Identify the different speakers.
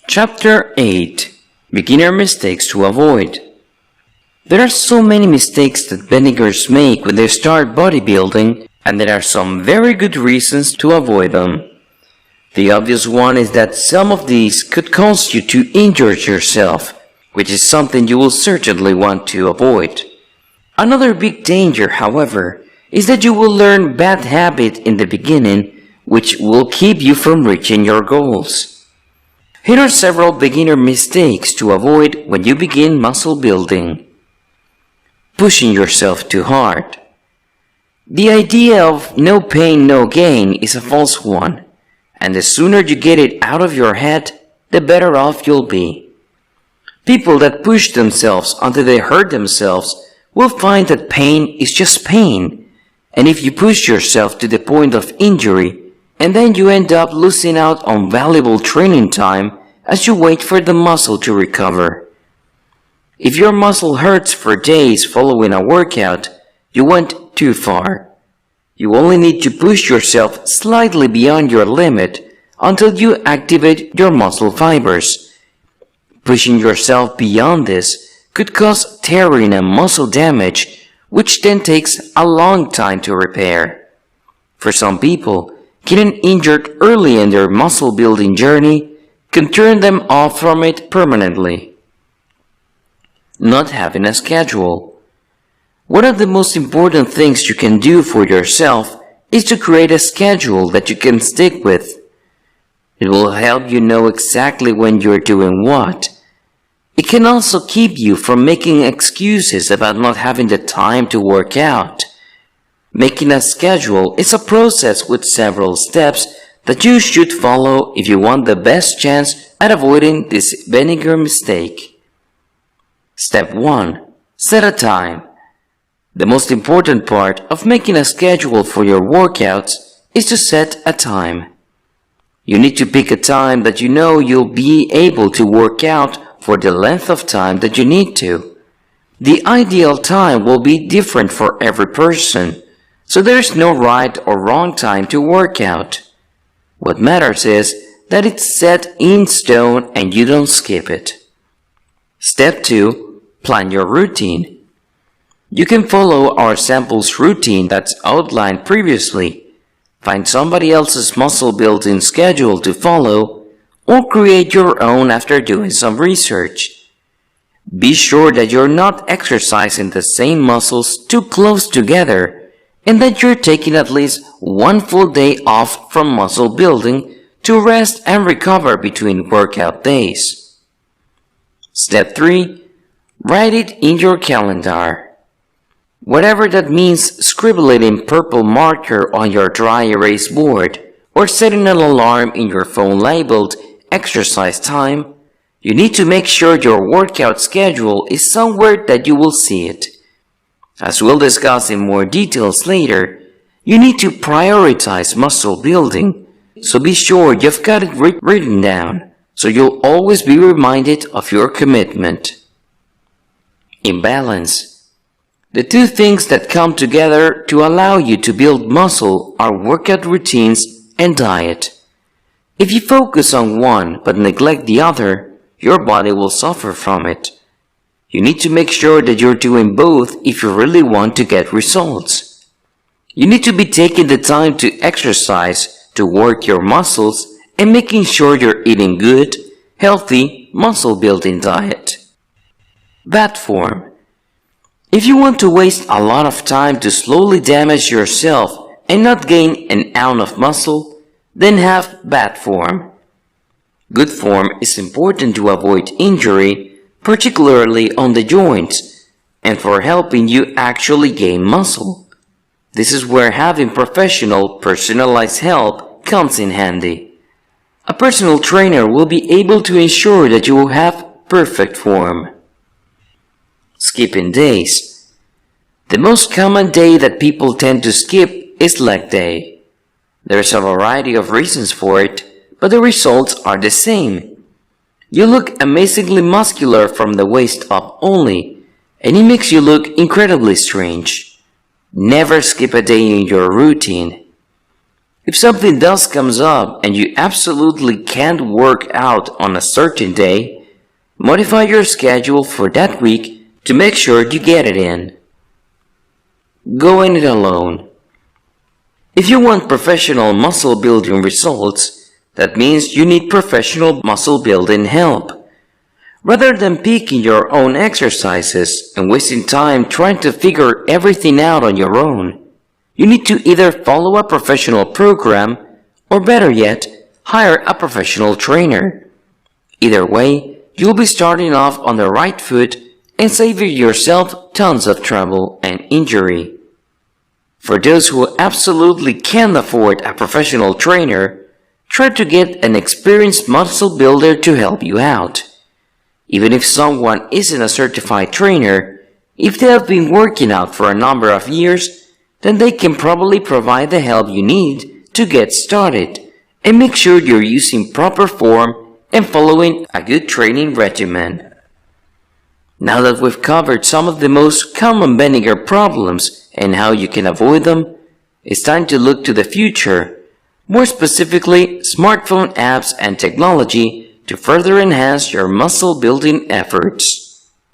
Speaker 1: Chapter 8. Beginner Mistakes to Avoid. There are so many mistakes that beginners make when they start bodybuilding, and there are some very good reasons to avoid them. The obvious one is that some of these could cause you to injure yourself, which is something you will certainly want to avoid. Another big danger, however, is that you will learn bad habits in the beginning, which will keep you from reaching your goals. Here are several beginner mistakes to avoid when you begin muscle building. Pushing yourself too hard. The idea of no pain, no gain is a false one, and the sooner you get it out of your head, the better off you'll be. People that push themselves until they hurt themselves will find that pain is just pain, and if you push yourself to the point of injury, and then you end up losing out on valuable training time as you wait for the muscle to recover. If your muscle hurts for days following a workout, you went too far. You only need to push yourself slightly beyond your limit until you activate your muscle fibers. Pushing yourself beyond this could cause tearing and muscle damage, which then takes a long time to repair. For some people, getting injured early in their muscle building journey can turn them off from it permanently. Not having a schedule. One of the most important things you can do for yourself is to create a schedule that you can stick with. It will help you know exactly when you're doing what. It can also keep you from making excuses about not having the time to work out. Making a schedule is a process with several steps that you should follow if you want the best chance at avoiding this beginner mistake. Step 1. Set a time. The most important part of making a schedule for your workouts is to set a time. You need to pick a time that you know you'll be able to work out for the length of time that you need to. The ideal time will be different for every person, so there's no right or wrong time to work out. What matters is that it's set in stone and you don't skip it. Step 2. Plan your routine. You can follow our samples routine that's outlined previously, find somebody else's muscle building schedule to follow, or create your own after doing some research. Be sure that you're not exercising the same muscles too close together, and that you're taking at least one full day off from muscle building to rest and recover between workout days. Step 3. Write it in your calendar. Whatever that means, scribble it in purple marker on your dry erase board, or setting an alarm in your phone labeled exercise time. You need to make sure your workout schedule is somewhere that you will see it. As we'll discuss in more details later, you need to prioritize muscle building, so be sure you've got it written down, so you'll always be reminded of your commitment. Imbalance. The two things that come together to allow you to build muscle are workout routines and diet. If you focus on one but neglect the other, your body will suffer from it. You need to make sure that you're doing both if you really want to get results. You need to be taking the time to exercise, to work your muscles, and making sure you're eating good, healthy, muscle-building diet. Bad form. If you want to waste a lot of time to slowly damage yourself and not gain an ounce of muscle, then have bad form. Good form is important to avoid injury, particularly on the joints, and for helping you actually gain muscle. This is where having professional, personalized help comes in handy. A personal trainer will be able to ensure that you will have perfect form. Skipping days. The most common day that people tend to skip is leg day. There's a variety of reasons for it, but the results are the same. You look amazingly muscular from the waist up only, and it makes you look incredibly strange. Never skip a day in your routine. If something does comes up and you absolutely can't work out on a certain day, modify your schedule for that week to make sure you get it in. Go in it alone. If you want professional muscle building results, that means you need professional muscle building help. Rather than picking your own exercises and wasting time trying to figure everything out on your own, you need to either follow a professional program or, better yet, hire a professional trainer. Either way, you'll be starting off on the right foot and saving yourself tons of trouble and injury. For those who absolutely can't afford a professional trainer, try to get an experienced muscle builder to help you out. Even if someone isn't a certified trainer, if they have been working out for a number of years, then they can probably provide the help you need to get started and make sure you're using proper form and following a good training regimen. Now that we've covered some of the most common bending ear problems and how you can avoid them, it's time to look to the future, more specifically smartphone apps and technology to further enhance your muscle building efforts.